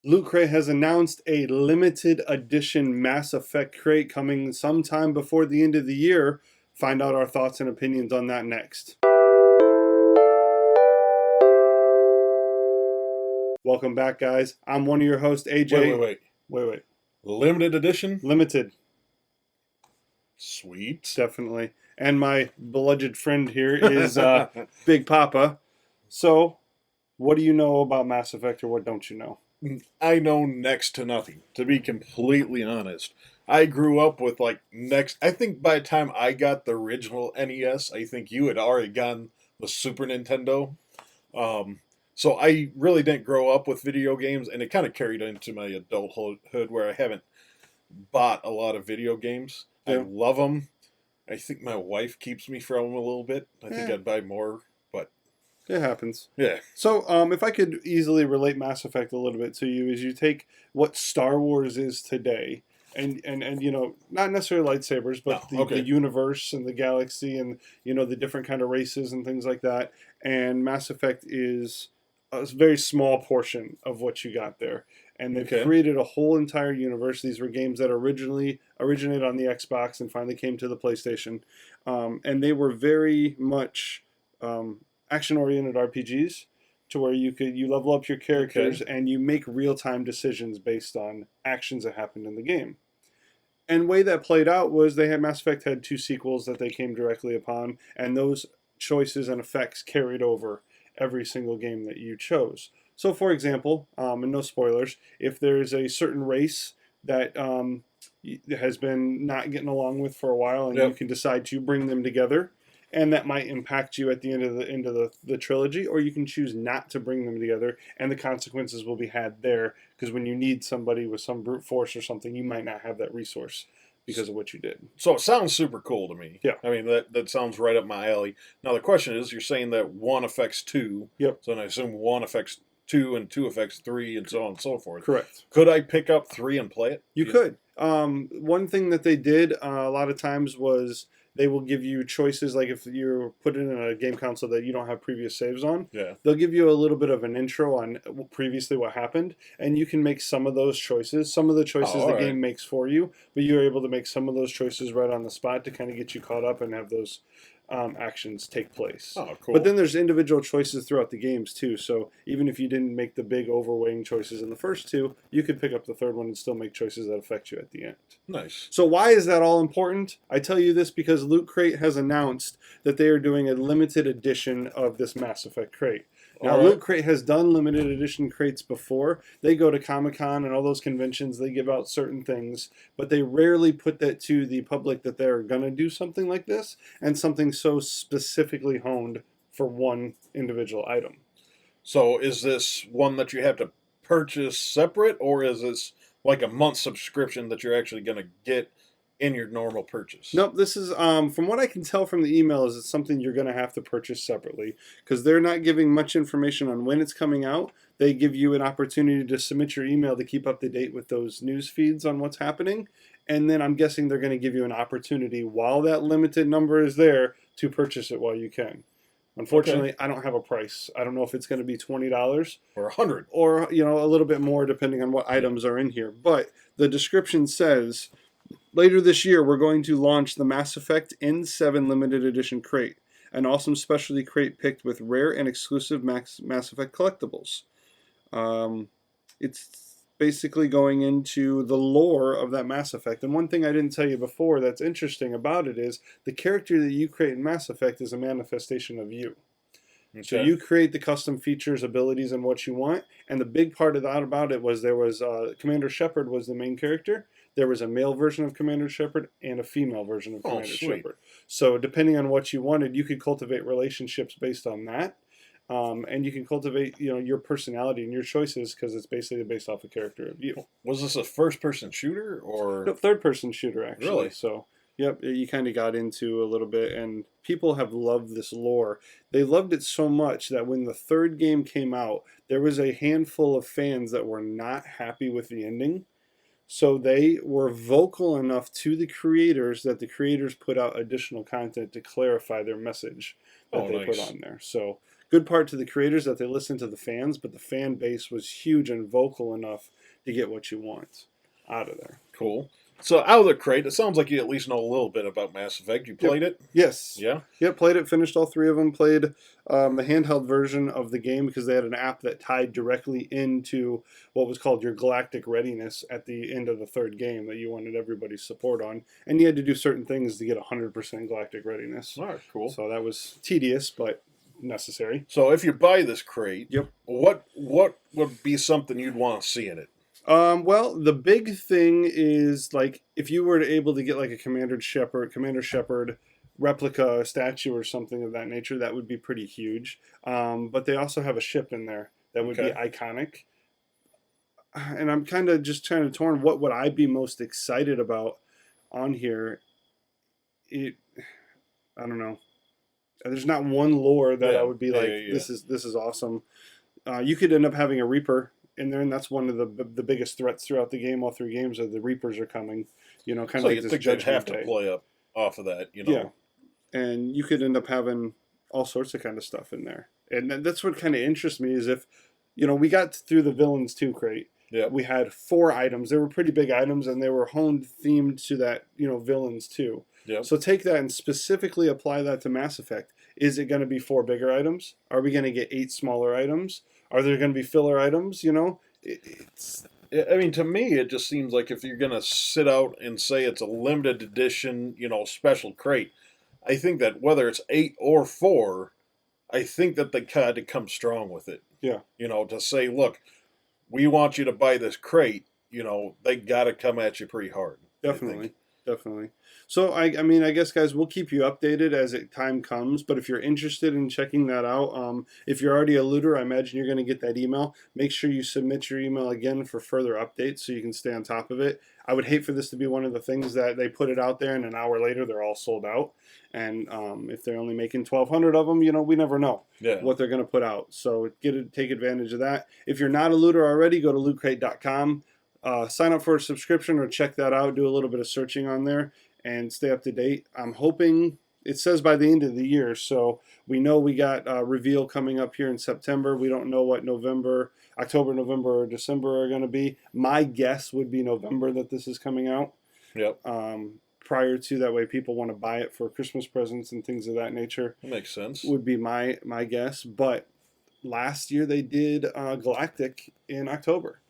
Loot Crate has announced a limited edition Mass Effect crate coming sometime before the end of the year. Find out our thoughts and opinions on that next. Welcome back, guys. I'm one of your hosts, AJ. Wait. Limited edition? Limited. Sweet. Definitely. And my beloved friend here is Big Papa. So, what do you know about Mass Effect, or what don't you know? I know next to nothing, to be completely honest. I grew up with I think by the time I got the original NES, I think you had already gotten the Super Nintendo. So I really didn't grow up with video games, and it kind of carried into my adulthood where I haven't bought a lot of video games. Yeah. I love them. I think my wife keeps me from them a little bit. I think Yeah. I'd buy more, but It happens. yeah. So, if I could easily relate Mass Effect a little bit to you, is you take what Star Wars is today, and not necessarily lightsabers, but the universe and the galaxy, and the different kind of races and things like that. And Mass Effect is a very small portion of what you got there. And they've created a whole entire universe. These were games that originally originated on the Xbox and finally came to the PlayStation, and they were very much action-oriented RPGs, to where you level up your characters and you make real-time decisions based on actions that happened in the game. And the way that played out was Mass Effect had 2 sequels that they came directly upon, and those choices and effects carried over every single game that you chose. So, for example, and no spoilers, if there's a certain race that has been not getting along with for a while, and you can decide to bring them together, and that might impact you at the end of the trilogy, or you can choose not to bring them together, and the consequences will be had there, because when you need somebody with some brute force or something, you might not have that resource because of what you did. So it sounds super cool to me. Yeah. I mean, that sounds right up my alley. Now, the question is, you're saying that 1 affects 2. Yep. So I assume 1 affects 2 and 2 affects 3 and so on and so forth. Correct. Could I pick up 3 and play it? You could. One thing that they did a lot of times was they will give you choices, like if you're put in a game console that you don't have previous saves on, they'll give you a little bit of an intro on previously what happened, and you can make some of those choices. Some of the choices the game makes for you, but you're able to make some of those choices right on the spot to kind of get you caught up and have those actions take place. Oh, cool. But then there's individual choices throughout the games too, so even if you didn't make the big overweighing choices in the first 2, you could pick up the third one and still make choices that affect you at the end. Nice. So why is that all important? I tell you this because Loot Crate has announced that they are doing a limited edition of this Mass Effect crate. Now, Loot Crate has done limited edition crates before. They go to Comic-Con and all those conventions. They give out certain things, but they rarely put that to the public that they're going to do something like this, and something so specifically honed for one individual item. So is this one that you have to purchase separate, or is this like a month subscription that you're actually going to get in your normal purchase? Nope, this is, from what I can tell from the emails, it's something you're going to have to purchase separately, because they're not giving much information on when it's coming out. They give you an opportunity to submit your email to keep up to date with those news feeds on what's happening, and then I'm guessing they're going to give you an opportunity while that limited number is there to purchase it while you can. Unfortunately, I don't have a price. I don't know if it's going to be $20 or $100, or a little bit more depending on what items are in here. But the description says, later this year, we're going to launch the Mass Effect N7 Limited Edition crate, an awesome specialty crate picked with rare and exclusive Mass Effect collectibles. It's basically going into the lore of that Mass Effect. And one thing I didn't tell you before that's interesting about it is the character that you create in Mass Effect is a manifestation of you. So you create the custom features, abilities, and what you want. And the big part of that about it was there was Commander Shepard was the main character. There was a male version of Commander Shepard and a female version of Commander Shepard. So depending on what you wanted, you could cultivate relationships based on that. And you can cultivate, your personality and your choices, because it's basically based off a character of you. Was this a first-person shooter or? No, third-person shooter, actually. Really? So, yep, you kind of got into a little bit, and people have loved this lore. They loved it so much that when the third game came out, there was a handful of fans that were not happy with the ending. So they were vocal enough to the creators that the creators put out additional content to clarify their message that they put on there. So, good part to the creators that they listened to the fans, but the fan base was huge and vocal enough to get what you want out of there. Cool. So out of the crate, it sounds like you at least know a little bit about Mass Effect. You played it? Yes. Yeah? Yep, played it, finished all 3 of them, played the handheld version of the game because they had an app that tied directly into what was called your galactic readiness at the end of the 3rd game that you wanted everybody's support on. And you had to do certain things to get 100% galactic readiness. All right, cool. So that was tedious, but necessary. So if you buy this crate, yep, what would be something you'd want to see in it? Well, the big thing is like if you were able to get like a Commander Shepard replica statue or something of that nature, that would be pretty huge. But they also have a ship in there that would be iconic. And I'm kind of just trying to torn. What would I be most excited about on here? I don't know. There's not one lore that I would be like, this is awesome. You could end up having a Reaper in there, and that's one of the biggest threats throughout the game. All 3 games are the Reapers are coming. You know, kind of like this Judgment have to play up off of that. You know, yeah. And you could end up having all sorts of kind of stuff in there, and that's what kind of interests me is if, you know, we got through the Villains 2 crate. Yeah. We had 4 items. They were pretty big items, and they were honed themed to that, you know, Villains 2. Yeah. So take that and specifically apply that to Mass Effect. Is it going to be 4 bigger items? Are we going to get 8 smaller items? Are there going to be filler items? You know, I mean, to me, it just seems like if you're going to sit out and say it's a limited edition, you know, special crate, I think that whether it's 8 or 4, I think that they had to come strong with it. Yeah. You know, to say, look, we want you to buy this crate, you know, they got to come at you pretty hard. Definitely. Definitely. So, I mean, I guess, guys, we'll keep you updated as time comes. But if you're interested in checking that out, if you're already a looter, I imagine you're going to get that email. Make sure you submit your email again for further updates so you can stay on top of it. I would hate for this to be one of the things that they put it out there and an hour later they're all sold out. And if they're only making 1,200 of them, you know, we never know what they're going to put out. So take advantage of that. If you're not a looter already, go to lootcrate.com. Sign up for a subscription or check that out. Do a little bit of searching on there and stay up to date. I'm hoping it says by the end of the year, so we know we got a reveal coming up here in September. We don't know what October, November, or December are going to be. My guess would be November that this is coming out. Yep. Prior to that way, people want to buy it for Christmas presents and things of that nature. That makes sense. Would be my guess. But last year they did Galactic in October.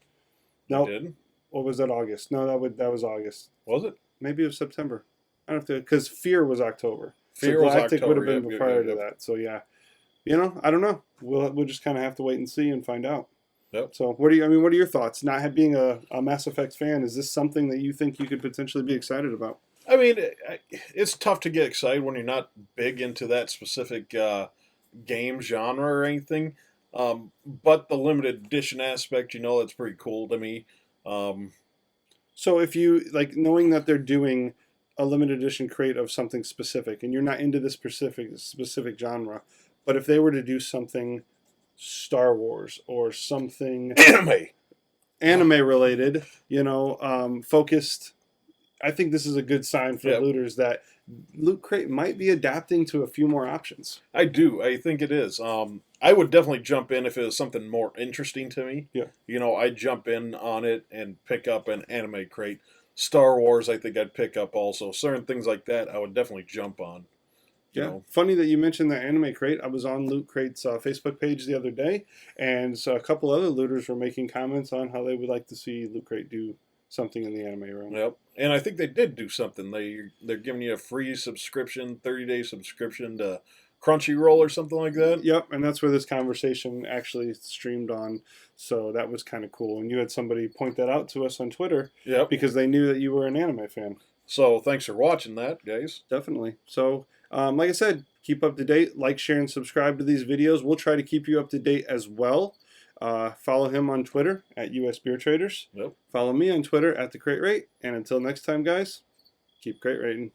No, did? Or was that August? No, that was August. Was it? Maybe it was September. I don't know because Fear was October. Fear was Galactic October. would have been prior to that. So yeah, you know, I don't know. We'll just kind of have to wait and see and find out. Yep. So what are your thoughts? Not being a Mass Effect fan, is this something that you think you could potentially be excited about? I mean, it's tough to get excited when you're not big into that specific game genre or anything. But the limited edition aspect, you know, that's pretty cool to me. So if you like knowing that they're doing a limited edition crate of something specific, and you're not into this specific genre, but if they were to do something Star Wars or something anime related, you know, focused, I think this is a good sign for looters that Loot Crate might be adapting to a few more options. I do. I think it is. I would definitely jump in if it was something more interesting to me. Yeah. You know, I'd jump in on it and pick up an anime crate. Star Wars, I think I'd pick up also. Certain things like that, I would definitely jump on. Yeah. You know? Funny that you mentioned the anime crate. I was on Loot Crate's Facebook page the other day, and so a couple other looters were making comments on how they would like to see Loot Crate do something in the anime realm. Yep. And I think they did do something. They're giving you a free subscription, 30-day subscription to Crunchyroll or something like that. Yep, and that's where this conversation actually streamed on. So that was kind of cool. And you had somebody point that out to us on Twitter. Yep. Because they knew that you were an anime fan. So thanks for watching that, guys. Definitely. So, like I said, keep up to date. Like, share, and subscribe to these videos. We'll try to keep you up to date as well. Follow him on Twitter at US Beer Traders. Yep. Follow me on Twitter at The Crate Rate. And until next time, guys, keep crate rating.